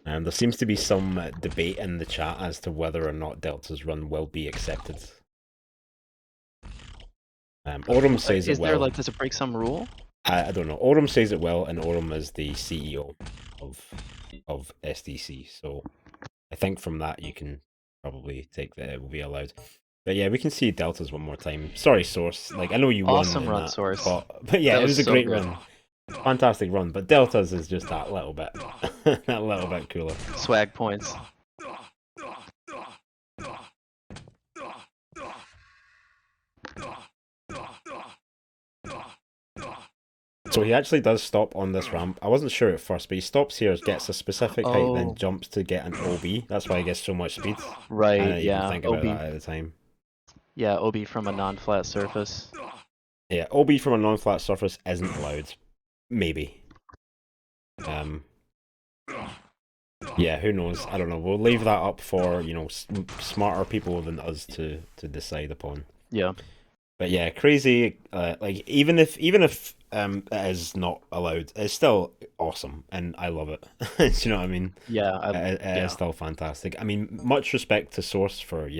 And there seems to be some debate in the chat as to whether or not Delta's run will be accepted. Aurum says it Is there will. like, does it break some rule? I don't know. Aurum says it will, and Aurum is the CEO of SDC, so I think from that you can probably take that it will be allowed. But yeah, we can see Deltas one more time. Sorry, Source. Like, I know you won Awesome in run, that, Source. but yeah, That it was was a so great good. run. Fantastic run, but Deltas is just that little bit, that little bit cooler. Swag points. So he actually does stop on this ramp. I wasn't sure at first, but he stops here, gets a specific height, then Oh, jumps to get an OB. That's why he gets so much speed. I right. didn't even Yeah. think about OB. that at the time. Yeah, OB from a non-flat surface. Yeah, OB from a non-flat surface isn't allowed. Maybe. Um, yeah, who knows? I don't know. We'll leave that up for, smarter people than us to decide upon. Yeah. But yeah, crazy. Like even if it is not allowed, it's still awesome, and I love it. Do you know what I mean? Yeah. It is Yeah. still fantastic. I mean, much respect to Source for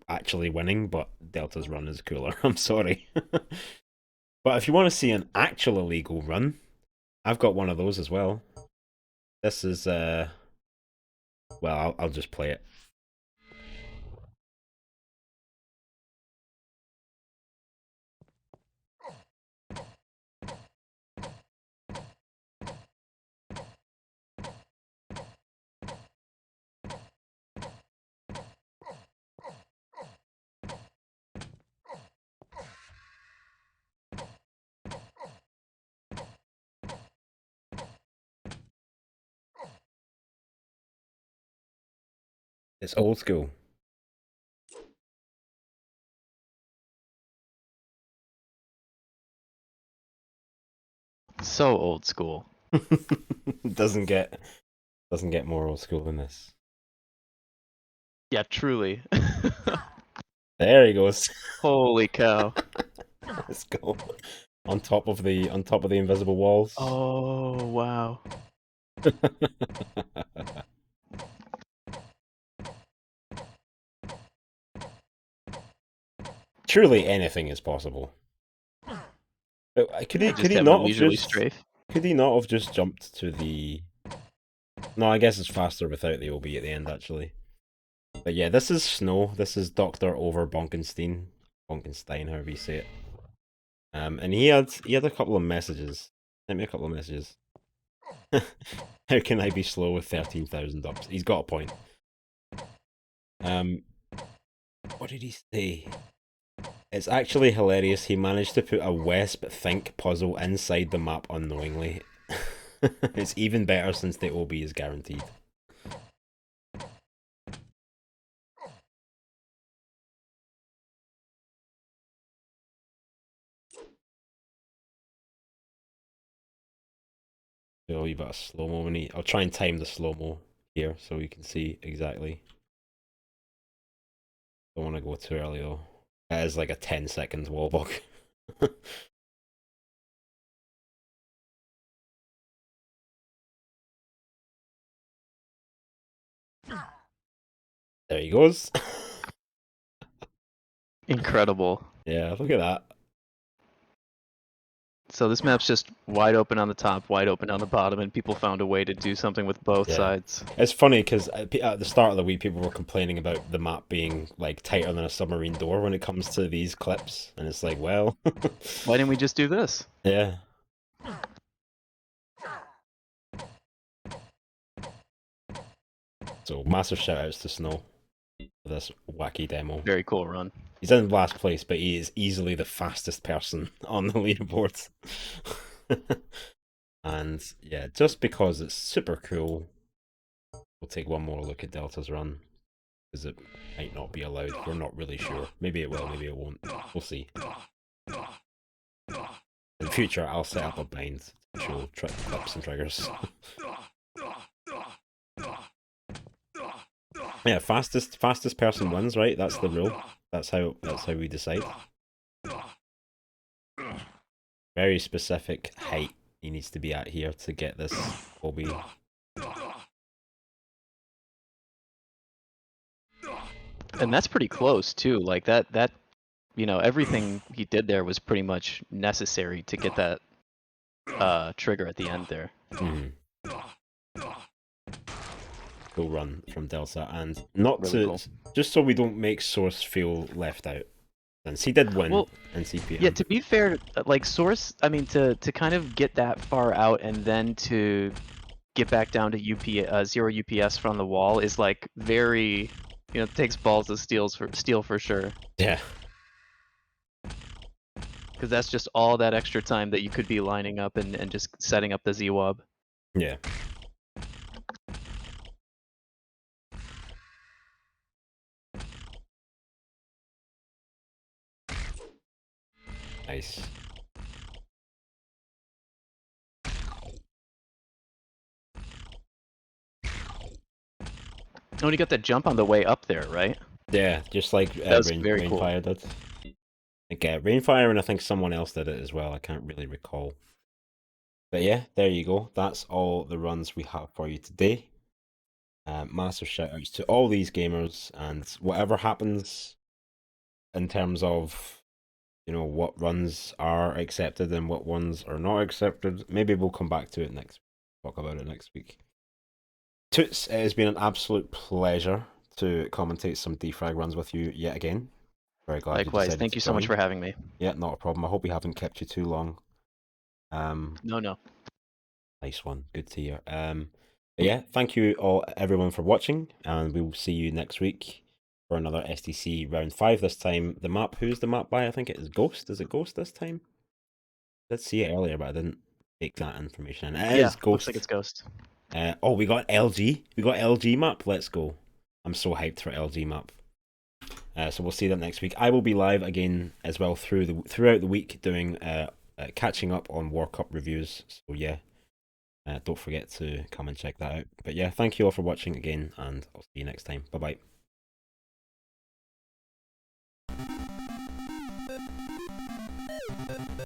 actually winning, but Delta's run is cooler. I'm sorry, but if you want to see an actual illegal run, I've got one of those as well. This is well, I'll just play it. It's old school. So old school. doesn't get doesn't get more old school than this. Yeah, truly. There he goes. Holy cow. Let's go. On top of the invisible walls. Oh, wow. Truly anything is possible. But could he Yeah, could just he having a not have leisurely just strafe. could he not have just jumped to the No, I guess it's faster without the OB at the end actually. But yeah, this is Snow. This is Dr. Over Bonkenstein. Bonkenstein, however you say it. And he had a couple of messages. Sent me a couple of messages. How can I be slow with 13,000 ups? He's got a point. Um, what did he say? It's actually hilarious. He managed to put a Wesp Think puzzle inside the map unknowingly. It's even better since the OB is guaranteed. So you've got a slow-mo. I'll try and time the slow-mo here so we can see exactly. Don't want to go too early though. That is like a 10 seconds wall bug. There he goes. Incredible. Yeah, look at that. So this map's just wide open on the top, wide open on the bottom, and people found a way to do something with both Yeah. sides. It's funny because at the start of the week, people were complaining about the map being like tighter than a submarine door when it comes to these clips, and it's like, well, Why didn't we just do this? yeah. So massive shout outs to Snow for this wacky demo. Very cool run. He's in last place, but he is easily the fastest person on the leaderboard. And yeah, just because it's super cool, we'll take one more look at Delta's run. Because it might not be allowed. We're not really sure. Maybe it will, maybe it won't. We'll see. In the future, I'll set up a bind to show clips and triggers. Yeah, fastest person wins, right? That's the rule. That's how we decide. Very specific height he needs to be at here to get this OB. And that's pretty close too. Like that everything he did there was pretty much necessary to get that trigger at the end there. Mm-hmm. Cool run from Delta, and not Really to cool. just so we don't make Source feel left out, since he did win Well, in CPM. yeah, to be fair, like Source, I mean to kind of get that far out and then to get back down to 0 UPS from the wall is like very, it takes balls to steel for sure. Yeah. Because that's just all that extra time that you could be lining up and just setting up the ZWAB. Yeah. Nice. Oh, and you got that jump on the way up there, right? Yeah, just like That's very cool. Rainfire did. Like, Rainfire, and I think someone else did it as well. I can't really recall. But yeah, there you go. That's all the runs we have for you today. Massive shout outs to all these gamers, and whatever happens in terms of, what runs are accepted and what ones are not accepted, maybe we'll come back to it next week. Talk about it next week. Toots, it has been an absolute pleasure to commentate some DeFRaG runs with you yet again. Very glad you Likewise, decided thank to you so much join. for having me. Yeah, not a problem. I hope we haven't kept you too long. No. Nice one. Good to hear. But yeah, thank you all, everyone, for watching, and we will see you next week for another SDC round 5. This time, the map. Who's the map by? I think it is Ghost. Is it Ghost this time? I did see it earlier, but I didn't take that information. It is Ghost. Looks like it's Ghost. Oh, we got LG. We got LG map. Let's go. I'm so hyped for LG map. So we'll see that next week. I will be live again as well throughout the week doing catching up on War Cup reviews. So yeah, don't forget to come and check that out. But yeah, thank you all for watching again, and I'll see you next time. Bye bye.